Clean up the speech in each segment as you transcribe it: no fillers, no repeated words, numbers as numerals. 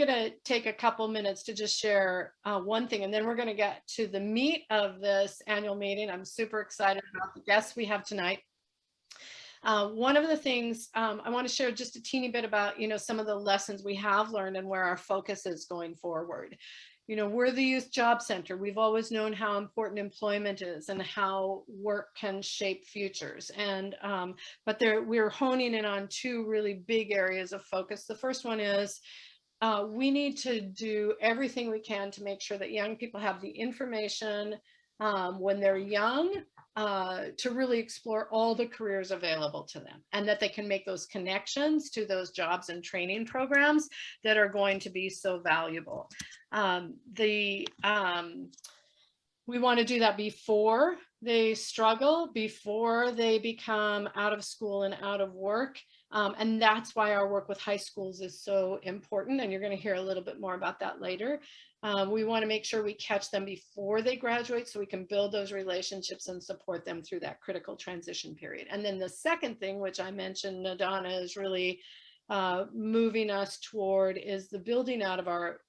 going to take a couple minutes to just share one thing, and then we're going to get to the meat of this annual meeting. I'm super excited about the guests we have tonight. One of the things I want to share just a teeny bit about, some of the lessons we have learned and where our focus is going forward. We're the Youth Job Center. We've always known how important employment is and how work can shape futures. And but we're honing in on two really big areas of focus. The first one is we need to do everything we can to make sure that young people have the information when they're young to really explore all the careers available to them, and that they can make those connections to those jobs and training programs that are going to be so valuable. We want to do that before they struggle, before they become out of school and out of work. And that's why our work with high schools is so important. And you're going to hear a little bit more about that later. We want to make sure we catch them before they graduate so we can build those relationships and support them through that critical transition period. And then the second thing, which I mentioned, Nadana is really moving us toward, is the building out of our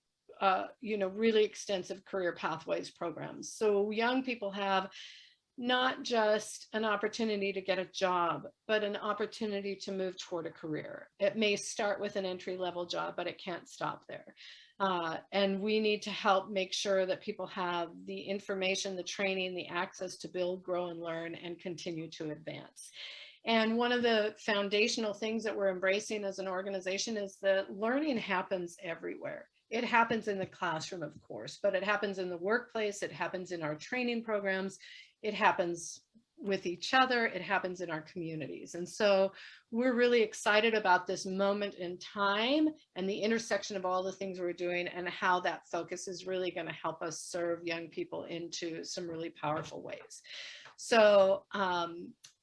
really extensive career pathways programs. So young people have not just an opportunity to get a job, but an opportunity to move toward a career. It may start with an entry-level job, but it can't stop there. And we need to help make sure that people have the information, the training, the access to build, grow, and learn, and continue to advance. And one of the foundational things that we're embracing as an organization is that learning happens everywhere. It happens in the classroom, of course, but it happens in the workplace. It happens in our training programs. It happens with each other. It happens in our communities. And so we're really excited about this moment in time and the intersection of all the things we're doing and how that focus is really going to help us serve young people into some really powerful ways. So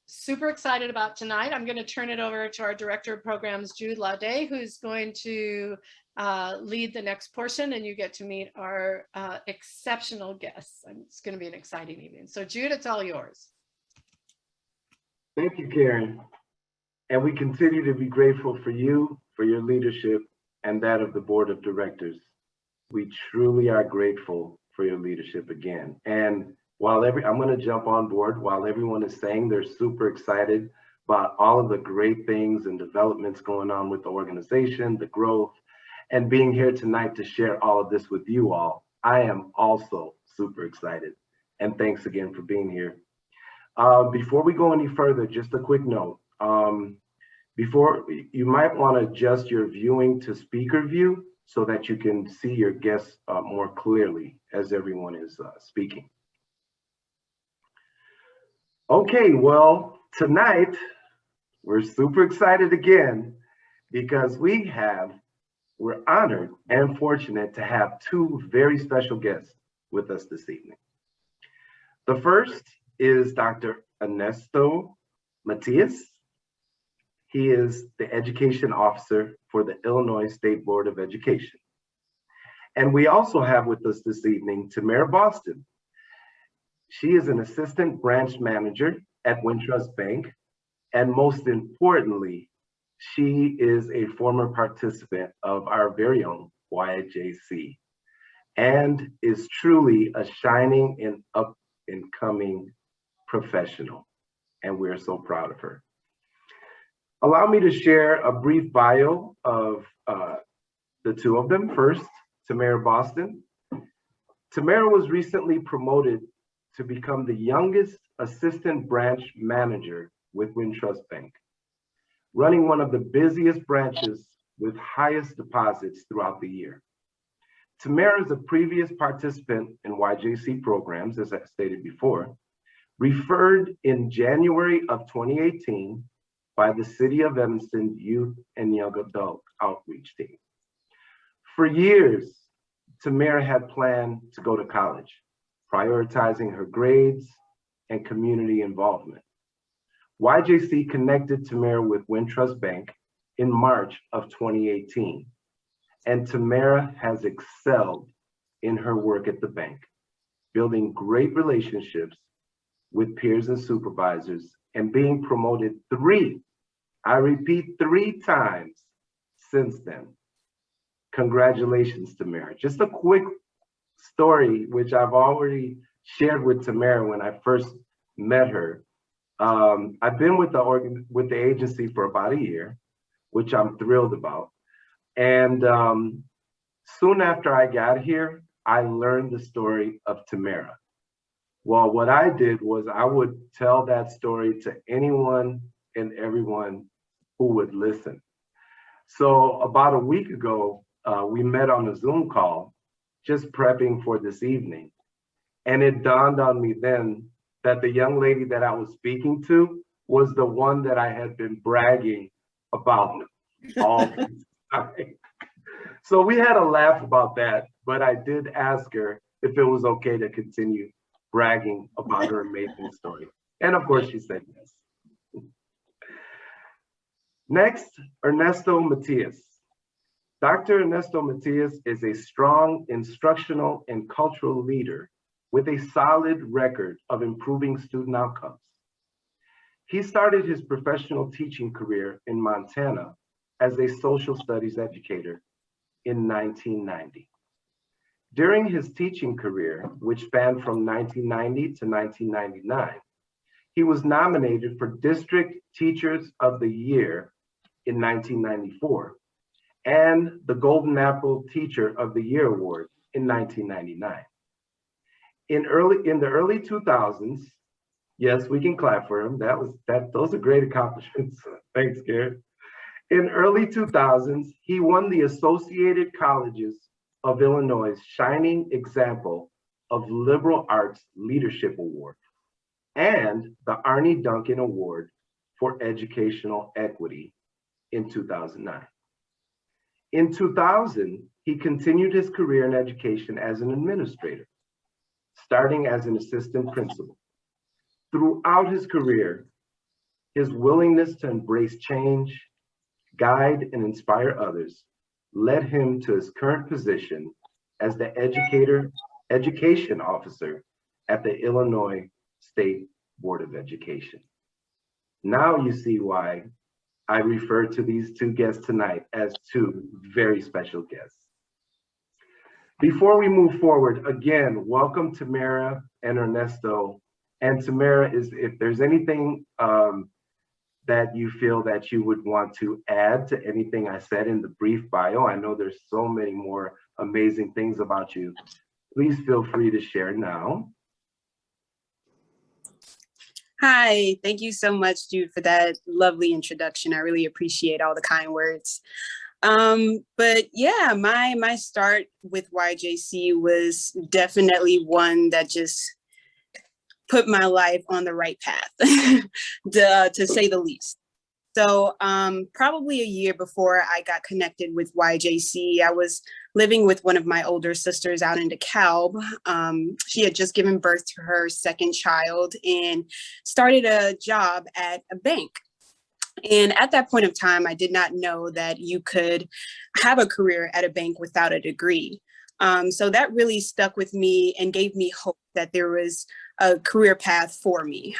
super excited about tonight. I'm going to turn it over to our Director of Programs, Jude Laudet, who's going to lead the next portion, and you get to meet our exceptional guests. It's going to be an exciting evening. So Jude, it's all yours. Thank you, Karen. And we continue to be grateful for you, for your leadership, and that of the Board of Directors. We truly are grateful for your leadership again. And while I'm going to jump on board, while everyone is saying they're super excited about all of the great things and developments going on with the organization, the growth, and being here tonight to share all of this with you all, I am also super excited. And thanks again for being here. Before we go any further, just a quick note. Before, you might want to adjust your viewing to speaker view so that you can see your guests more clearly as everyone is speaking. Okay, well, tonight we're super excited again because we're honored and fortunate to have two very special guests with us this evening. The first is Dr. Ernesto Matias. He is the Education Officer for the Illinois State Board of Education. And we also have with us this evening Tamara Boston. She is an Assistant Branch Manager at Wintrust Bank. And most importantly, she is a former participant of our very own YJC and is truly a shining and up-and-coming professional. And we're so proud of her. Allow me to share a brief bio of the two of them. First, Tamara Boston. Tamara was recently promoted to become the youngest Assistant Branch Manager with Wintrust Bank, running one of the busiest branches with highest deposits throughout the year. Tamara is a previous participant in YJC programs, as I stated before, referred in January of 2018 by the City of Evanston Youth and Young Adult Outreach Team. For years, Tamara had planned to go to college, prioritizing her grades and community involvement. YJC connected Tamara with Wintrust Bank in March of 2018, and Tamara has excelled in her work at the bank, building great relationships with peers and supervisors, and being promoted three times since then. Congratulations, Tamara. Just a quick story, which I've already shared with Tamara when I first met her. I've been with the agency for about a year, which I'm thrilled about. And soon after I got here, I learned the story of Tamara. Well, what I did was I would tell that story to anyone and everyone who would listen. So about a week ago, we met on a Zoom call, just prepping for this evening. And it dawned on me then that the young lady that I was speaking to was the one that I had been bragging about all this time. So we had a laugh about that, but I did ask her if it was okay to continue bragging about her amazing story. And of course, she said yes. Next, Ernesto Matias. Dr. Ernesto Matias is a strong instructional and cultural leader with a solid record of improving student outcomes. He started his professional teaching career in Montana as a social studies educator in 1990. During his teaching career, which spanned from 1990 to 1999, he was nominated for District Teachers of the Year in 1994 and the Golden Apple Teacher of the Year Award in 1999. In the early 2000s, yes, we can clap for him. Those are great accomplishments. Thanks, Garrett. In early 2000s, he won the Associated Colleges of Illinois' Shining Example of Liberal Arts Leadership Award and the Arnie Duncan Award for Educational Equity in 2009. In 2000, he continued his career in education as an administrator, starting as an assistant principal. Throughout his career, his willingness to embrace change, guide, and inspire others led him to his current position as the education officer at the Illinois State Board of Education. Now you see why I refer to these two guests tonight as two very special guests. Before we move forward, again, welcome Tamara and Ernesto. And Tamara, if there's anything that you feel that you would want to add to anything I said in the brief bio, I know there's so many more amazing things about you. Please feel free to share now. Hi, thank you so much, Jude, for that lovely introduction. I really appreciate all the kind words. But yeah, my start with YJC was definitely one that just put my life on the right path, to say the least. So probably a year before I got connected with YJC, I was living with one of my older sisters out in DeKalb. She had just given birth to her second child and started a job at a bank. And at that point of time, I did not know that you could have a career at a bank without a degree. So that really stuck with me and gave me hope that there was a career path for me,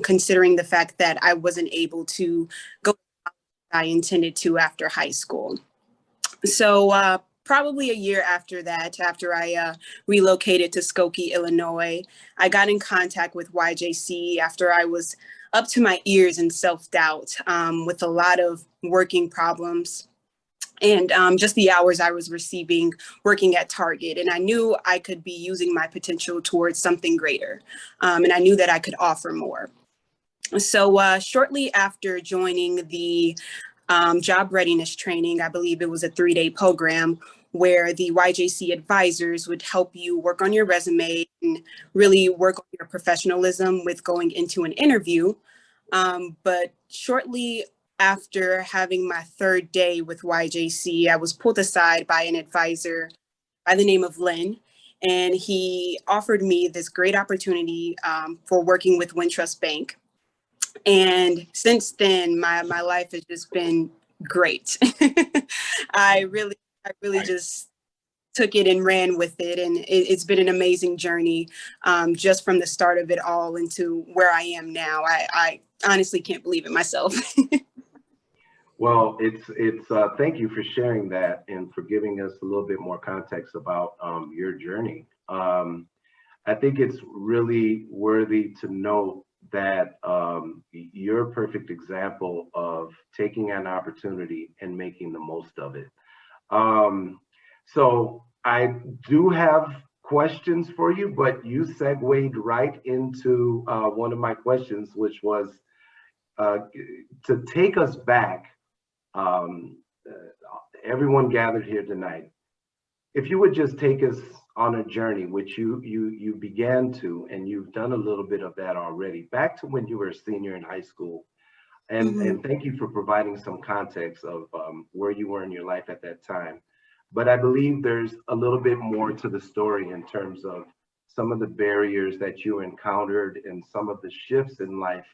considering the fact that I wasn't able to go as I intended to after high school. So probably a year after that, after I relocated to Skokie, Illinois, I got in contact with YJC after I was up to my ears in self-doubt with a lot of working problems and just the hours I was receiving working at Target. And I knew I could be using my potential towards something greater. And I knew that I could offer more. So shortly after joining the job readiness training, I believe it was a 3-day program where the YJC advisors would help you work on your resume and really work on your professionalism with going into an interview. But shortly after having my 3rd day with YJC, I was pulled aside by an advisor by the name of Lynn, and he offered me this great opportunity for working with Wintrust Bank. And since then, my life has just been great. I really just took it and ran with it. And it's been an amazing journey just from the start of it all into where I am now. I honestly can't believe it myself. Well, thank you for sharing that and for giving us a little bit more context about your journey. I think it's really worthy to note that you're a perfect example of taking an opportunity and making the most of it. So I do have questions for you, but you segued right into one of my questions, which was uh, to take us back. Um, Everyone gathered here tonight, if you would just take us on a journey, which you began to, and you've done a little bit of that already, back to when you were a senior in high school, Mhm. and thank you for providing some context of where you were in your life at that time. But I believe there's a little bit more to the story in terms of some of the barriers that you encountered and some of the shifts in life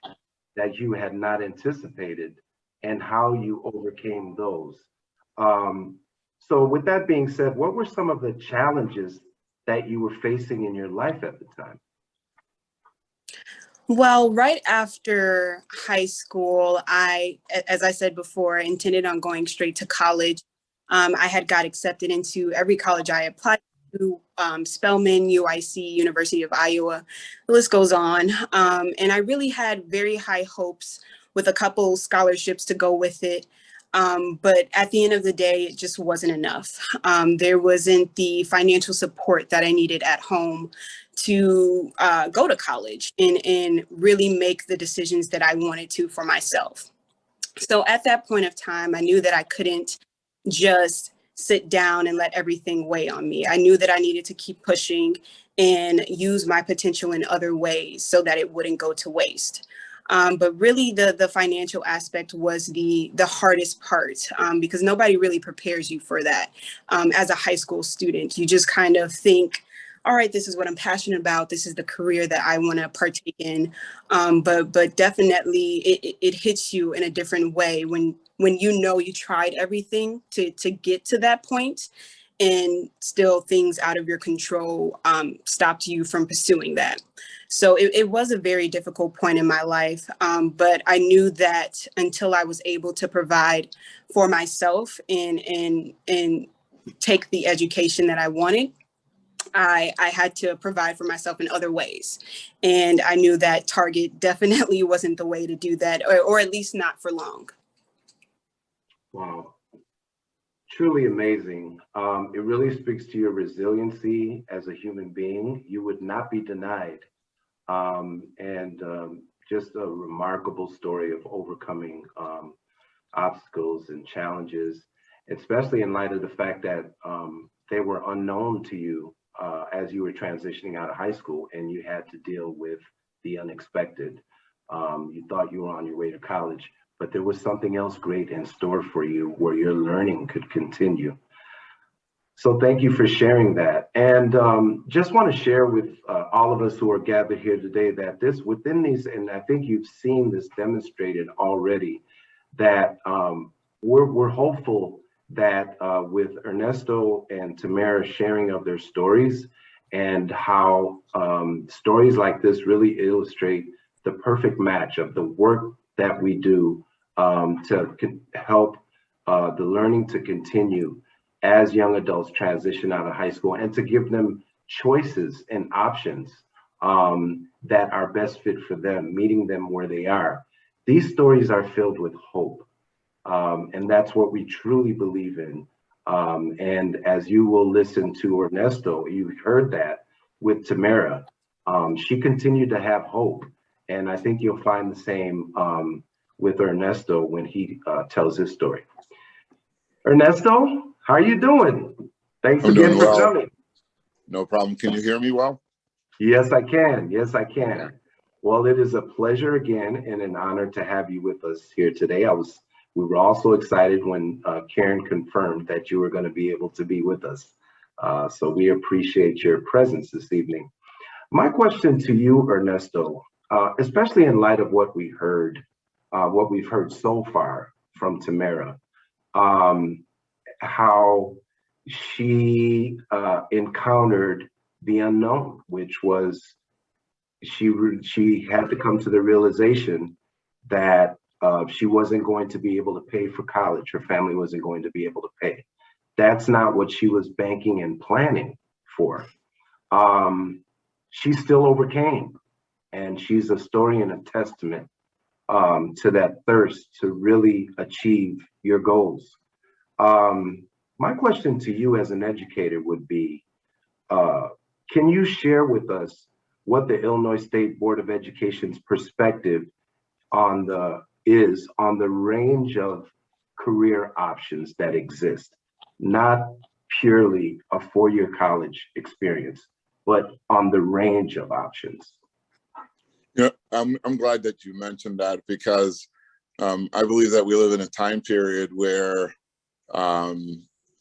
that you had not anticipated and how you overcame those. Um, so with that being said, what were some of the challenges that you were facing in your life at the time? Well, right after high school, as I said before, intended on going straight to college. I had got accepted into every college I applied to, Spelman, UIC, University of Iowa, the list goes on. And I really had very high hopes with a couple scholarships to go with it. But at the end of the day, it just wasn't enough. There wasn't the financial support that I needed at home to go to college and really make the decisions that I wanted to for myself. So at that point of time, I knew that I couldn't just sit down and let everything weigh on me. I knew that I needed to keep pushing and use my potential in other ways so that it wouldn't go to waste. But really, the financial aspect was the hardest part, because nobody really prepares you for that. As a high school student, you just kind of think, all right, this is what I'm passionate about. This is the career that I want to partake in. But definitely, it hits you in a different way when you know you tried everything to get to that point, and still things out of your control stopped you from pursuing that. So it was a very difficult point in my life, but I knew that until I was able to provide for myself and take the education that I wanted, I had to provide for myself in other ways. And I knew that Target definitely wasn't the way to do that, or at least not for long. Wow, truly amazing. It really speaks to your resiliency as a human being. You would not be denied. And just a remarkable story of overcoming obstacles and challenges, especially in light of the fact that they were unknown to you as you were transitioning out of high school and you had to deal with the unexpected. You thought you were on your way to college, but there was something else great in store for you where your learning could continue. So thank you for sharing that. And just want to share with all of us who are gathered here today that within these, and I think you've seen this demonstrated already, that we're hopeful that with Ernesto and Tamara sharing of their stories and how stories like this really illustrate the perfect match of the work that we do to help the learning to continue as young adults transition out of high school, and to give them choices and options that are best fit for them, meeting them where they are. These stories are filled with hope. And that's what we truly believe in. And as you will listen to Ernesto, you heard that with Tamara. She continued to have hope. And I think you'll find the same with Ernesto when he tells his story. Ernesto, how are you doing? Thanks I'm again doing for well. coming. No problem. Can you hear me well? Yes, I can. Yes, I can. Okay. Well, it is a pleasure again and an honor to have you with us here today. We were also excited when Karen confirmed that you were going to be able to be with us. So we appreciate your presence this evening. My question to you, Ernesto, especially in light of what we've heard so far from Tamara, how she encountered the unknown, which was she had to come to the realization that She wasn't going to be able to pay for college. Her family wasn't going to be able to pay. That's not what she was banking and planning for. She still overcame, and she's a story and a testament to that thirst to really achieve your goals. My question to you as an educator would be, can you share with us what the Illinois State Board of Education's perspective on the range of career options that exist, not purely a four-year college experience, but on the range of options? Yeah, I'm glad that you mentioned that, because I believe that we live in a time period where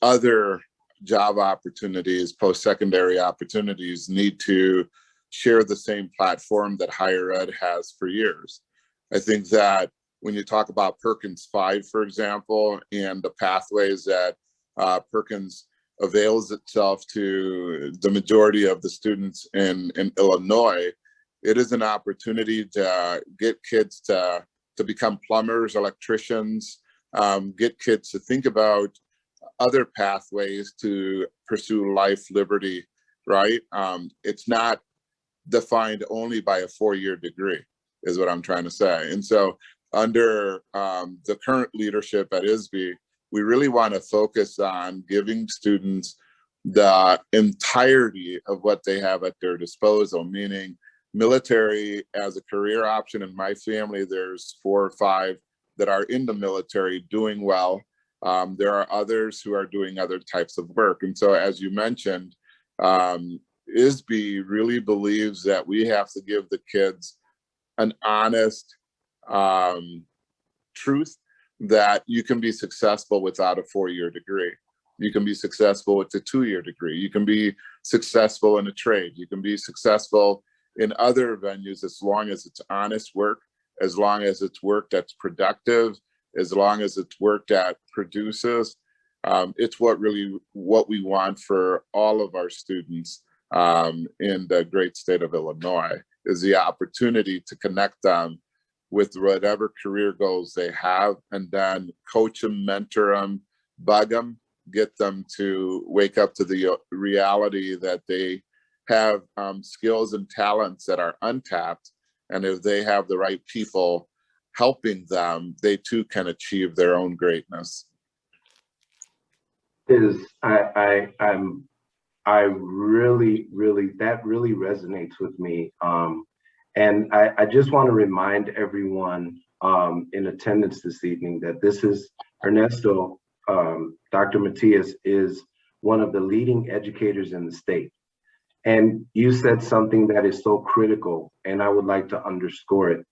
other job opportunities, post-secondary opportunities, need to share the same platform that higher ed has for years. I think that when you talk about Perkins 5, for example, and the pathways that Perkins avails itself to the majority of the students in Illinois, it is an opportunity to get kids to become plumbers, electricians, get kids to think about other pathways to pursue life, liberty, right? It's not defined only by a four-year degree, is what I'm trying to say. And so under the current leadership at ISB, we really want to focus on giving students the entirety of what they have at their disposal, meaning military as a career option. In my family, there's 4 or 5 that are in the military doing well. There are others who are doing other types of work. And so, as you mentioned, ISB really believes that we have to give the kids an honest truth that you can be successful without a 4-year degree. You can be successful with a 2-year degree. You can be successful in a trade. You can be successful in other venues as long as it's honest work, as long as it's work that's productive, as long as it's work that produces. It's what we want for all of our students in the great state of Illinois, is the opportunity to connect them with whatever career goals they have, and then coach them, mentor them, bug them, get them to wake up to the reality that they have skills and talents that are untapped. And if they have the right people helping them, they too can achieve their own greatness. That really resonates with me. And I just want to remind everyone in attendance this evening that this is Ernesto. Dr. Matias is one of the leading educators in the state. And you said something that is so critical, and I would like to underscore it.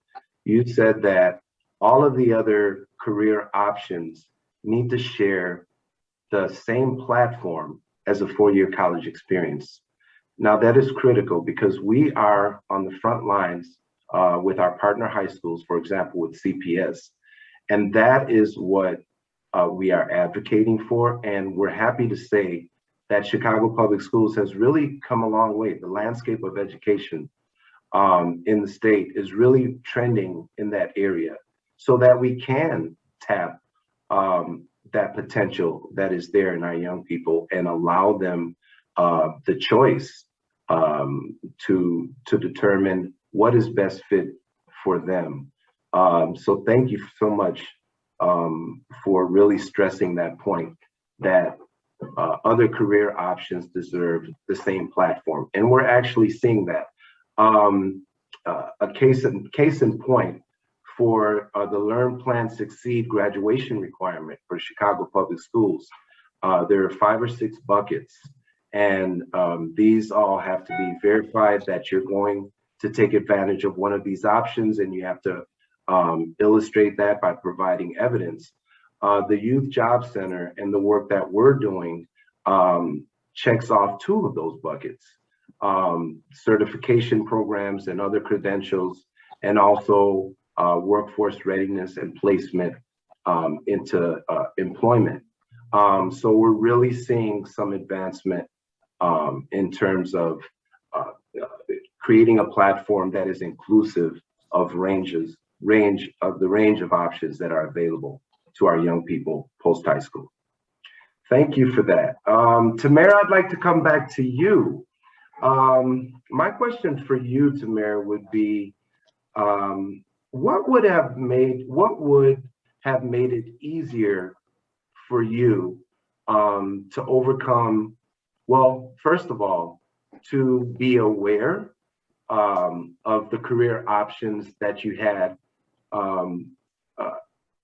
You said that all of the other career options need to share the same platform as a 4-year college experience. Now, that is critical because we are on the front lines with our partner high schools, for example, with CPS. And that is what we are advocating for. And we're happy to say that Chicago Public Schools has really come a long way. The landscape of education in the state is really trending in that area so that we can tap that potential that is there in our young people and allow them the choice to determine what is best fit for them. So thank you so much for really stressing that point, that other career options deserve the same platform. And we're actually seeing that. A case in point for the Learn, Plan, Succeed graduation requirement for Chicago Public Schools. There are 5 or 6 buckets, and these all have to be verified that you're going to take advantage of one of these options, and you have to illustrate that by providing evidence. The Youth Job Center and the work that we're doing checks off 2 of those buckets, certification programs and other credentials, and also workforce readiness and placement into employment. So we're really seeing some advancement in terms of creating a platform that is inclusive of ranges range of options that are available to our young people post-high school. Thank you for that. Tamara, I'd like to come back to you. My question for you, Tamara, would be, what would have made it easier for you to overcome, well, first of all, to be aware of the career options that you had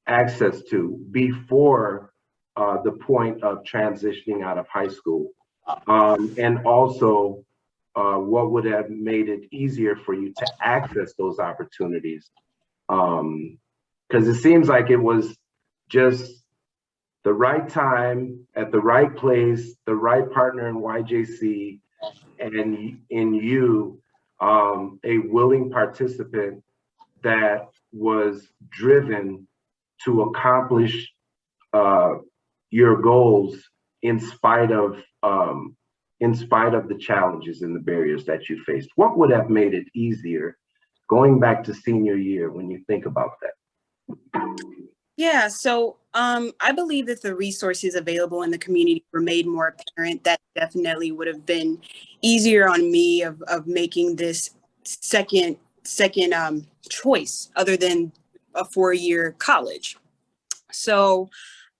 access to before the point of transitioning out of high school, and also what would have made it easier for you to access those opportunities? Because it seems like it was just the right time, at the right place, the right partner in YJC, and in you, a willing participant that was driven to accomplish your goals in spite of the challenges and the barriers that you faced. What would have made it easier going back to senior year when you think about that? Yeah, so I believe that the resources available in the community were made more apparent. That definitely would have been easier on me of making this second choice other than a 4-year college. So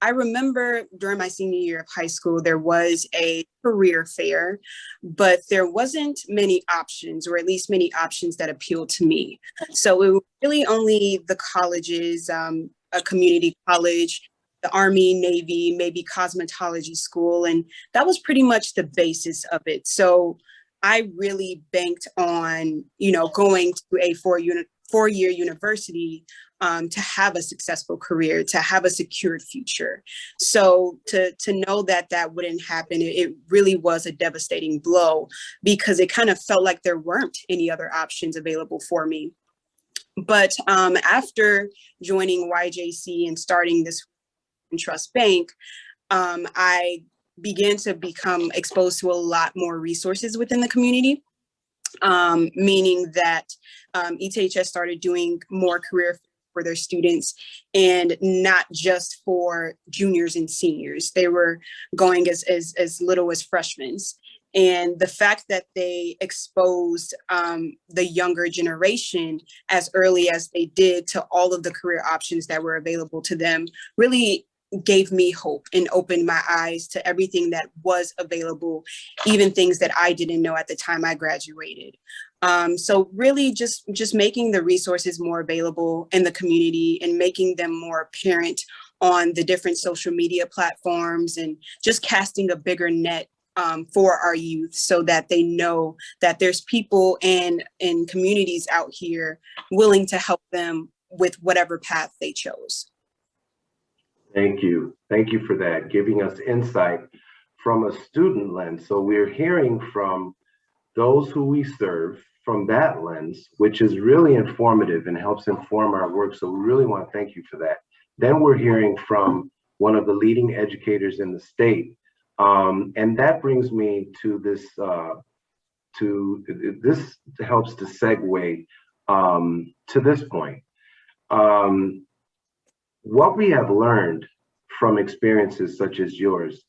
I remember during my senior year of high school, there was a career fair, but there wasn't many options, or at least many options that appealed to me. So it was really only the colleges, a community college, the Army, Navy, maybe cosmetology school. And that was pretty much the basis of it. So I really banked on, going to a four-year university to have a successful career, to have a secured future. So to know that that wouldn't happen, it really was a devastating blow, because it kind of felt like there weren't any other options available for me. But after joining YJC and starting this trust bank, I began to become exposed to a lot more resources within the community, meaning that ETHS started doing more career for their students, and not just for juniors and seniors. They were going as little as freshmen. And the fact that they exposed the younger generation as early as they did to all of the career options that were available to them really gave me hope and opened my eyes to everything that was available, even things that I didn't know at the time I graduated. So really just making the resources more available in the community and making them more apparent on the different social media platforms, and just casting a bigger net for our youth, so that they know that there's people and communities out here willing to help them with whatever path they chose. Thank you. Thank you for that, giving us insight from a student lens. So we're hearing from those who we serve from that lens, which is really informative and helps inform our work. So we really want to thank you for that. Then we're hearing from one of the leading educators in the state. And that brings me to this, this helps to segue to this point. What we have learned from experiences such as yours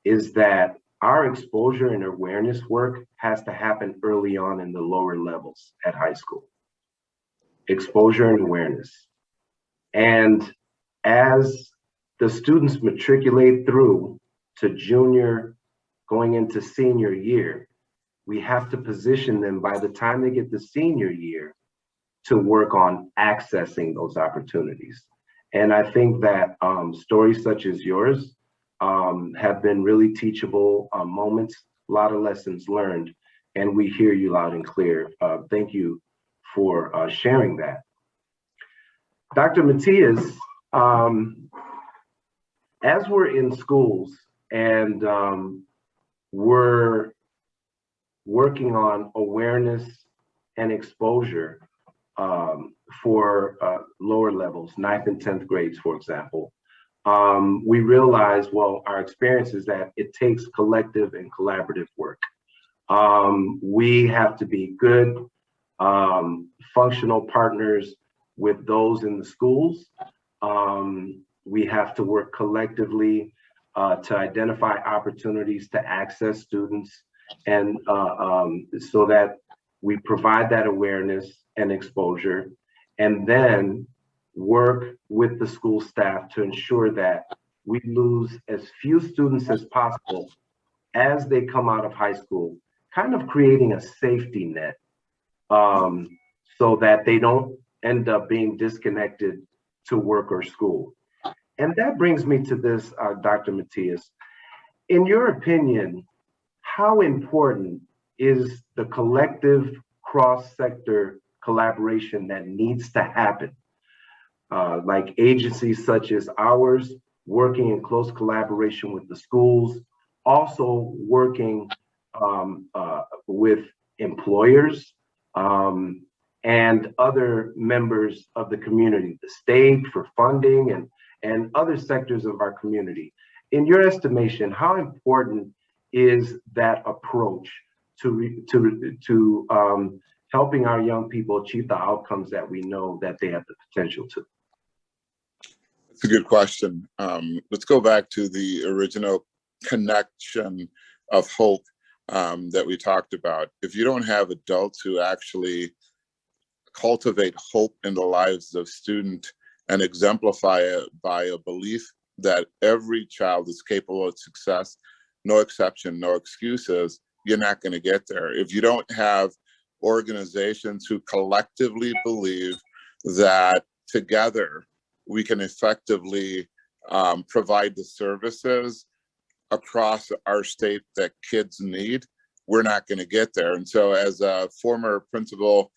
is that our exposure and awareness work has to happen early on in the lower levels at high school. Exposure and awareness. And as the students matriculate through to junior, going into senior year, we have to position them by the time they get to senior year to work on accessing those opportunities. And I think that stories such as yours have been really teachable moments, a lot of lessons learned, and we hear you loud and clear. Thank you for sharing that. Dr. Matias, as we're in schools and we're working on awareness and exposure for lower levels, 9th and 10th grades, for example, we realize, well, our experience is that it takes collective and collaborative work. We have to be good, functional partners with those in the schools. We have to work collectively to identify opportunities to access students, and so that we provide that awareness and exposure, and then work with the school staff to ensure that we lose as few students as possible as they come out of high school, kind of creating a safety net, so that they don't end up being disconnected to work or school. And that brings me to this, Dr. Matias. In your opinion, how important is the collective cross-sector collaboration that needs to happen? Like agencies such as ours, working in close collaboration with the schools, also working with employers and other members of the community, the state for funding, and other sectors of our community. In your estimation, how important is that approach to helping our young people achieve the outcomes that we know that they have the potential to? It's a good question. Let's go back to the original connection of hope that we talked about. If you don't have adults who actually cultivate hope in the lives of students and exemplify it by a belief that every child is capable of success, no exception, no excuses, you're not going to get there. If you don't have organizations who collectively believe that together we can effectively provide the services across our state that kids need, we're not going to get there. And so as a former principal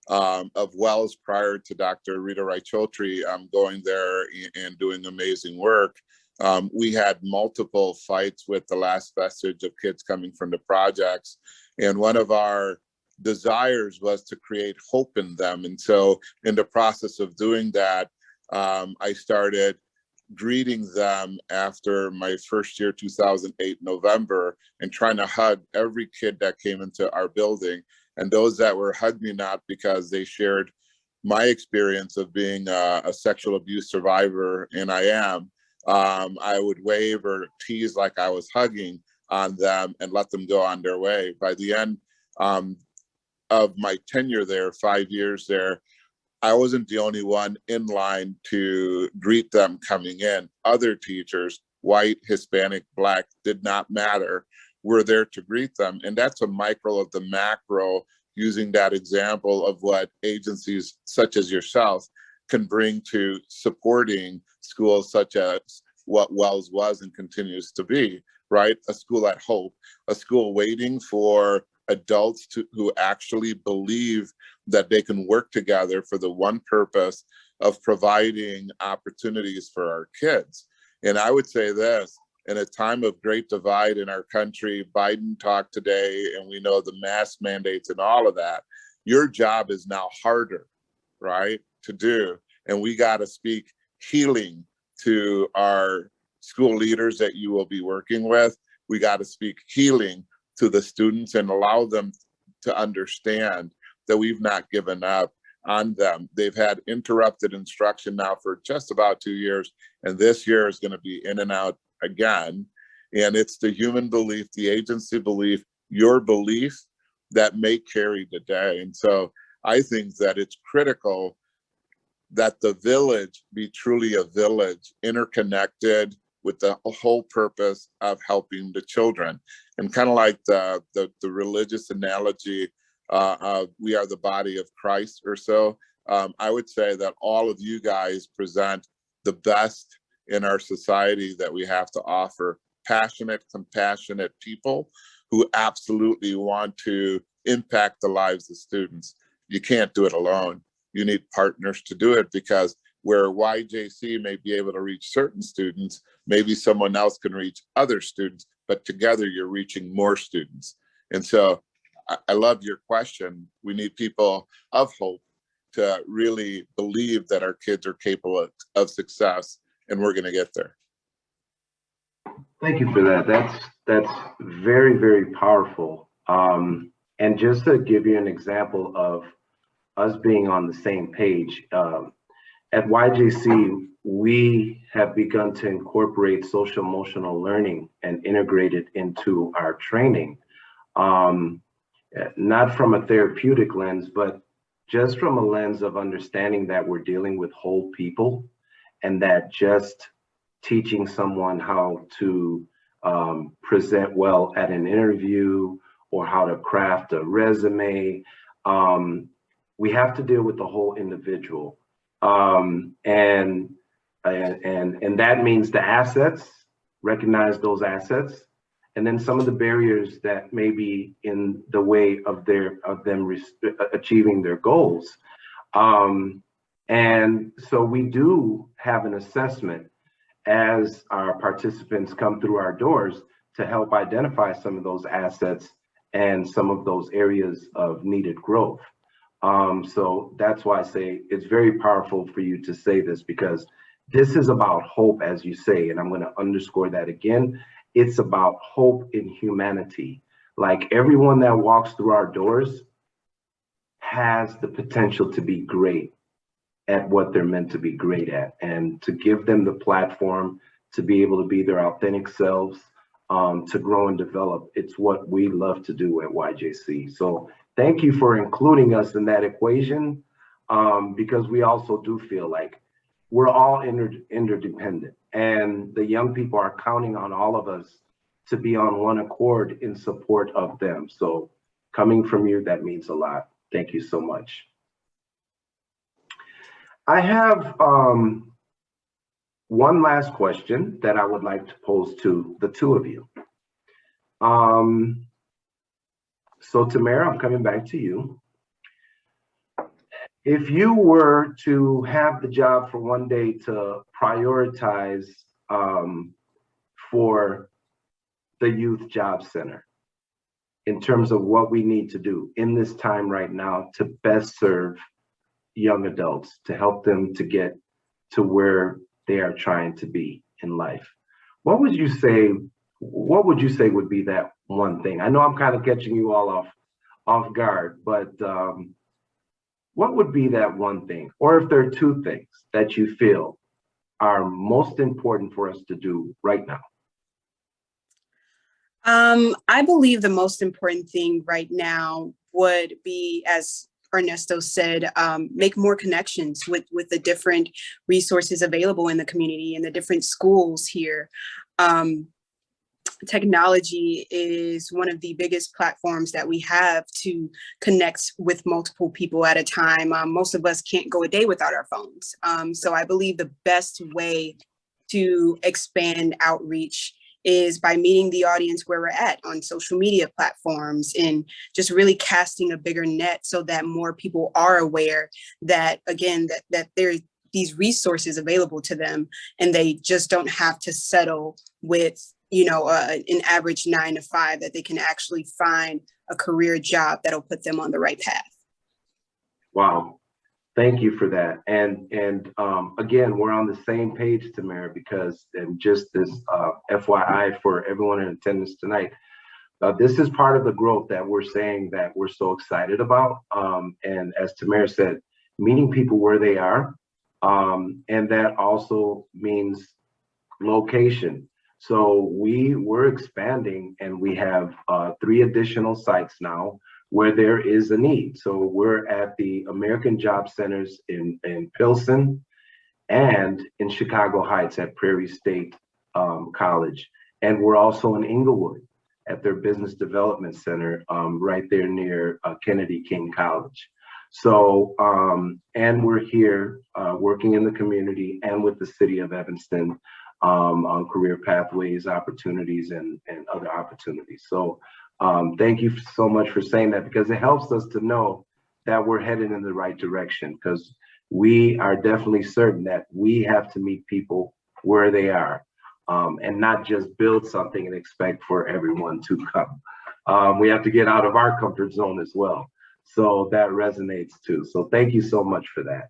of Wells prior to Dr. Rita Raichotri going there and doing amazing work, we had multiple fights with the last vestige of kids coming from the projects. And one of our desires was to create hope in them. And so in the process of doing that, I started greeting them after my first year, 2008, November, and trying to hug every kid that came into our building. And those that were hugged me not because they shared my experience of being a sexual abuse survivor, and I am, I would wave or tease like I was hugging on them and let them go on their way. By the end of my tenure there, 5 years there, I wasn't the only one in line to greet them coming in. Other teachers, white, Hispanic, Black, did not matter, were there to greet them. And that's a micro of the macro, using that example of what agencies such as yourself can bring to supporting schools such as what Wells was and continues to be, right? A school at hope, a school waiting for adults who actually believe that they can work together for the one purpose of providing opportunities for our kids. And I would say this, in a time of great divide in our country, Biden talked today, and we know the mask mandates and all of that, your job is now harder, right, to do. And we got to speak healing to our school leaders that you will be working with. We got to speak healing to the students and allow them to understand that we've not given up on them. They've had interrupted instruction now for just about 2 years, and this year is going to be in and out again. And it's the human belief, the agency belief, your belief that may carry the day. And so I think that it's critical that the village be truly a village, interconnected with the whole purpose of helping the children. And kind of like the religious analogy, we are the body of Christ or so, I would say that all of you guys present the best in our society that we have to offer. Passionate, compassionate people who absolutely want to impact the lives of students. You can't do it alone. You need partners to do it, because where YJC may be able to reach certain students, maybe someone else can reach other students, but together you're reaching more students. And so I love your question. We need people of hope to really believe that our kids are capable of success, and we're going to get there. Thank you for that. That's very, very powerful. And just to give you an example of us being on the same page. At YJC, we have begun to incorporate social emotional learning and integrate it into our training. Not from a therapeutic lens, but just from a lens of understanding that we're dealing with whole people, and that just teaching someone how to present well at an interview or how to craft a resume, we have to deal with the whole individual. And that means the assets, recognize those assets, and then some of the barriers that may be in the way of them achieving their goals. And so we do have an assessment as our participants come through our doors to help identify some of those assets and some of those areas of needed growth. So that's why I say it's very powerful for you to say this, because this is about hope, as you say, and I'm going to underscore that again. It's about hope in humanity. Like, everyone that walks through our doors has the potential to be great at what they're meant to be great at, and to give them the platform to be able to be their authentic selves, to grow and develop. It's what we love to do at YJC. So thank you for including us in that equation, because we also do feel like we're all interdependent, and the young people are counting on all of us to be on one accord in support of them. So coming from you, that means a lot. Thank you so much. I have one last question that I would like to pose to the two of you. So Tamara, I'm coming back to you. If you were to have the job for one day to prioritize for the Youth Job Center in terms of what we need to do in this time right now to best serve young adults, to help them to get to where they are trying to be in life, what would you say would be that one thing? I know I'm kind of catching you all off guard, but what would be that one thing? Or if there are two things that you feel are most important for us to do right now? I believe the most important thing right now would be, as Ernesto said, make more connections with the different resources available in the community and the different schools here. Technology is one of the biggest platforms that we have to connect with multiple people at a time. Most of us can't go a day without our phones. So I believe the best way to expand outreach is by meeting the audience where we're at on social media platforms, and just really casting a bigger net so that more people are aware that, again, that there's these resources available to them, and they just don't have to settle with, you know, an average 9 to 5, that they can actually find a career job that'll put them on the right path. Wow. Thank you for that. And again, we're on the same page, Tamara, because, and just this FYI for everyone in attendance tonight, this is part of the growth that we're saying that we're so excited about. And as Tamara said, meeting people where they are. And that also means location. So we're expanding, and we have 3 additional sites now where there is a need. So we're at the American Job Centers in Pilsen and in Chicago Heights at Prairie State College. And we're also in Inglewood at their Business Development Center right there near Kennedy King College. So, and we're here working in the community and with the city of Evanston on career pathways, opportunities, and other opportunities. So thank you so much for saying that, because it helps us to know that we're headed in the right direction, because we are definitely certain that we have to meet people where they are, and not just build something and expect for everyone to come. We have to get out of our comfort zone as well. So that resonates too. So thank you so much for that.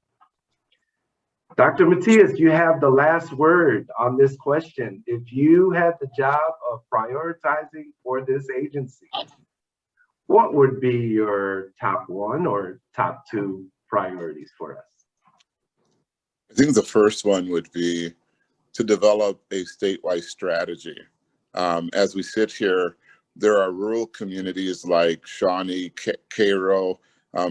Dr. Matias, you have the last word on this question. If you had the job of prioritizing for this agency, what would be your top 1 or top 2 priorities for us? I think the first one would be to develop a statewide strategy. As we sit here, there are rural communities like Shawnee, Cairo,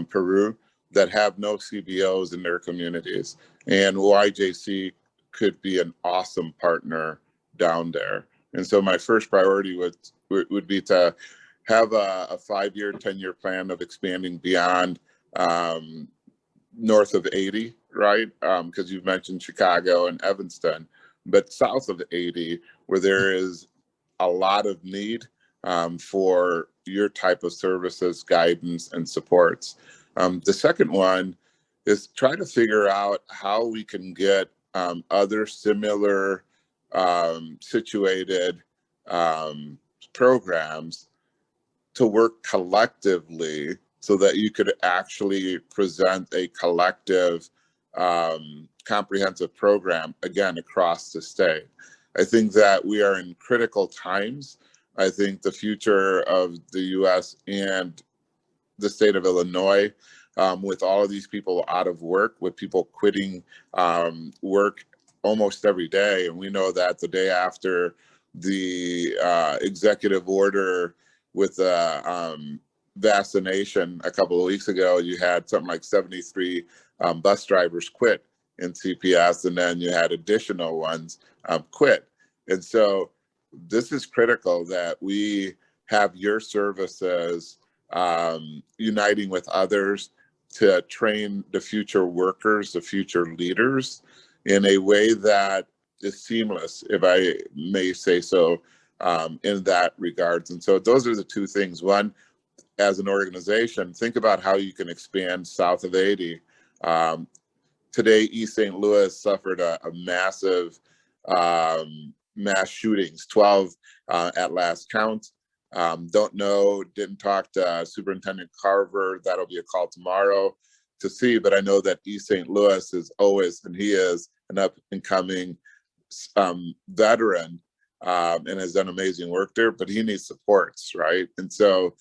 Peru, that have no CBOs in their communities. And YJC could be an awesome partner down there. And so my first priority would be to have a 5-year, 10-year plan of expanding beyond north of 80, right? Because you've mentioned Chicago and Evanston, but south of 80, where there is a lot of need for your type of services, guidance, and supports. The second one is try to figure out how we can get other similar situated programs to work collectively so that you could actually present a collective comprehensive program, again, across the state. I think that we are in critical times. I think the future of the US and the state of Illinois, with all of these people out of work, with people quitting work almost every day. And we know that the day after the executive order with vaccination a couple of weeks ago, you had something like 73 bus drivers quit in CPS, and then you had additional ones quit. And so this is critical that we have your services uniting with others to train the future workers, the future leaders, in a way that is seamless, if I may say so, in that regards. And so those are the two things. One, as an organization, think about how you can expand south of 80. Today, East St. Louis suffered a massive mass shootings, 12 at last count. Don't know, didn't talk to Superintendent Carver. That'll be a call tomorrow to see, but I know that East St. Louis is always, and he is an up and coming veteran and has done amazing work there, but he needs supports, right? And so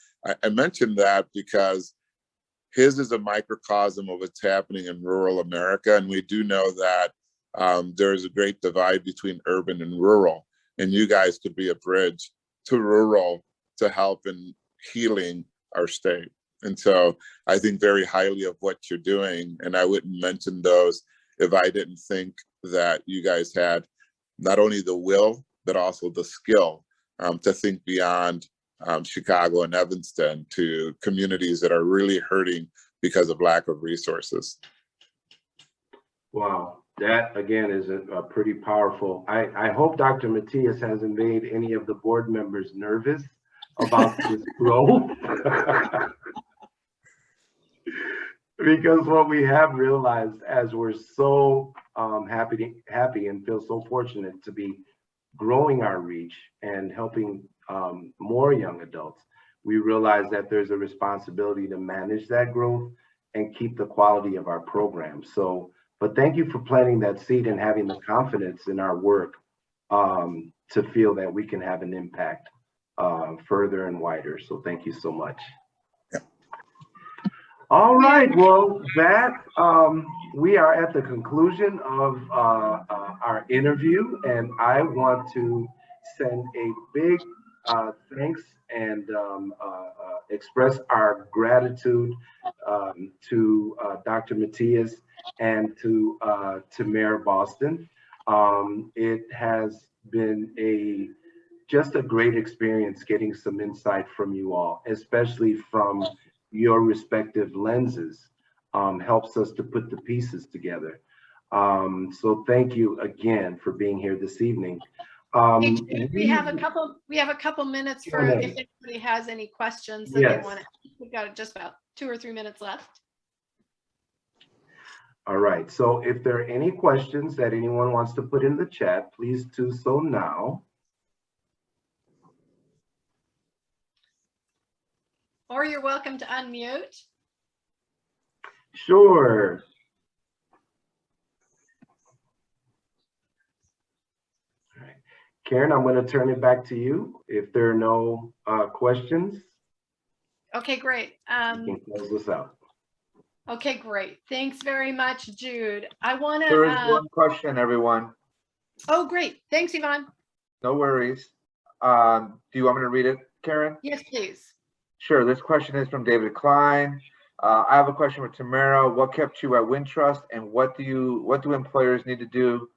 I mentioned that because his is a microcosm of what's happening in rural America. And we do know that there's a great divide between urban and rural, and you guys could be a bridge to rural to help in healing our state. And so I think very highly of what you're doing. And I wouldn't mention those if I didn't think that you guys had not only the will, but also the skill to think beyond Chicago and Evanston to communities that are really hurting because of lack of resources. Wow, that again is a pretty powerful. I hope Dr. Matias hasn't made any of the board members nervous about this growth. Because what we have realized, as we're so happy and feel so fortunate to be growing our reach and helping more young adults, we realize that there's a responsibility to manage that growth and keep the quality of our program. So, but thank you for planting that seed and having the confidence in our work to feel that we can have an impact further and wider. So thank you so much. All right, well, that we are at the conclusion of our interview, and I want to send a big thanks and express our gratitude to Dr. Matias and to Mayor Boston. It has been just a great experience getting some insight from you all, especially from your respective lenses. Helps us to put the pieces together. So thank you again for being here this evening. We have a couple minutes for if anybody has any questions that they want to. We've got just about 2 or 3 minutes left. All right, so if there are any questions that anyone wants to put in the chat, please do so now. Or you're welcome to unmute. Sure. All right. Karen, I'm going to turn it back to you if there are no questions. Okay, great. You can close this out. Okay, great. Thanks very much, Jude. I want There is to, one question, everyone. oh, great. Thanks, Yvonne. No worries. Do you want me to read it, Karen? Yes, please. Sure. This question is from David Klein. I have a question for Tamara. What kept you at Wintrust, and what do employers need to do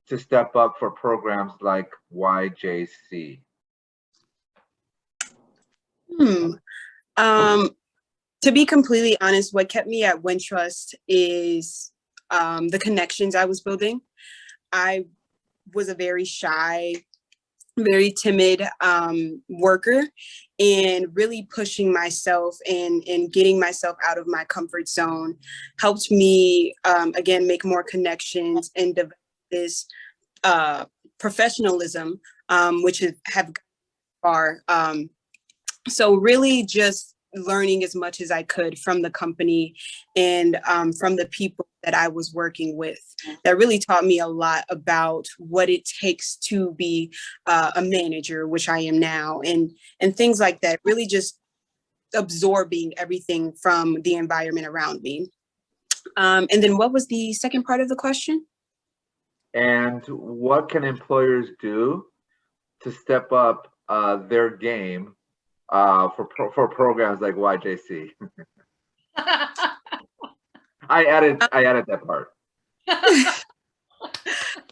to step up for programs like YJC? To be completely honest, what kept me at Wintrust is the connections I was building. I was a very shy, very timid worker, and really pushing myself and getting myself out of my comfort zone helped me, again, make more connections and develop this professionalism, which have gone far. So really just learning as much as I could from the company and from the people that I was working with. That really taught me a lot about what it takes to be a manager, which I am now, and things like that. Really just absorbing everything from the environment around me. And then what was the second part of the question? And what can employers do to step up their game for programs like YJC? I added that part.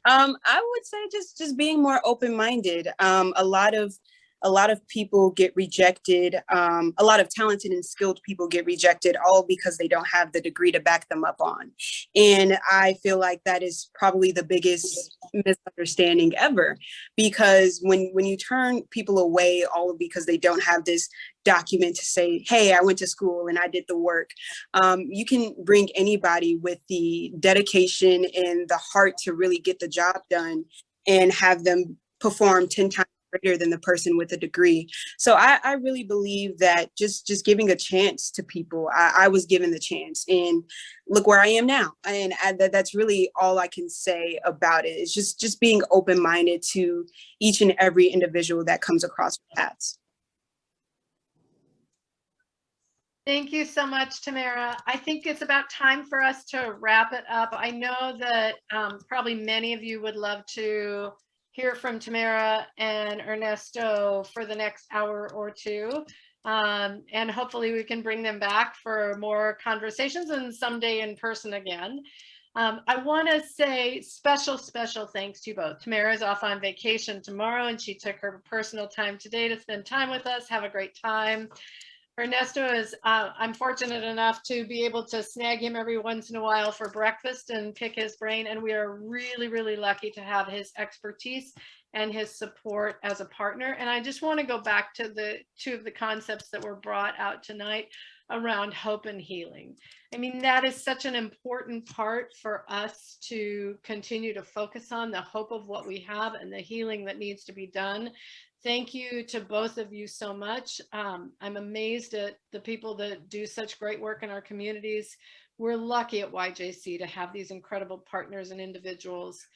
I would say just being more open-minded. A lot of people get rejected. A lot of talented and skilled people get rejected, all because they don't have the degree to back them up on. And I feel like that is probably the biggest misunderstanding ever, because when you turn people away all because they don't have this document to say, hey, I went to school and I did the work. You can bring anybody with the dedication and the heart to really get the job done and have them perform 10 times greater than the person with a degree. So I really believe that just giving a chance to people. I was given the chance, and look where I am now. And that's really all I can say about it. It's just being open-minded to each and every individual that comes across my paths. Thank you so much, Tamara. I think it's about time for us to wrap it up. I know that probably many of you would love to hear from Tamara and Ernesto for the next hour or two. And hopefully we can bring them back for more conversations and someday in person again. I want to say special thanks to you both. Tamara is off on vacation tomorrow, and she took her personal time today to spend time with us. Have a great time. Ernesto is, I'm fortunate enough to be able to snag him every once in a while for breakfast and pick his brain. And we are really, really lucky to have his expertise and his support as a partner. And I just want to go back to the two of the concepts that were brought out tonight around hope and healing. I mean, that is such an important part for us to continue to focus on, the hope of what we have and the healing that needs to be done. Thank you to both of you so much. I'm amazed at the people that do such great work in our communities. We're lucky at YJC to have these incredible partners and individuals,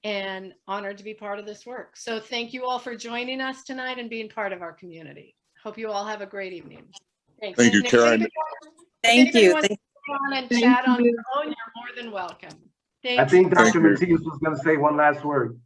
and honored to be part of this work. So thank you all for joining us tonight and being part of our community. Hope you all have a great evening. Thanks. Thank you, Karen. Thank you. If on and chat on your own, you're more than welcome. I Thanks. think Thank Dr. you. Matias was going to say one last word.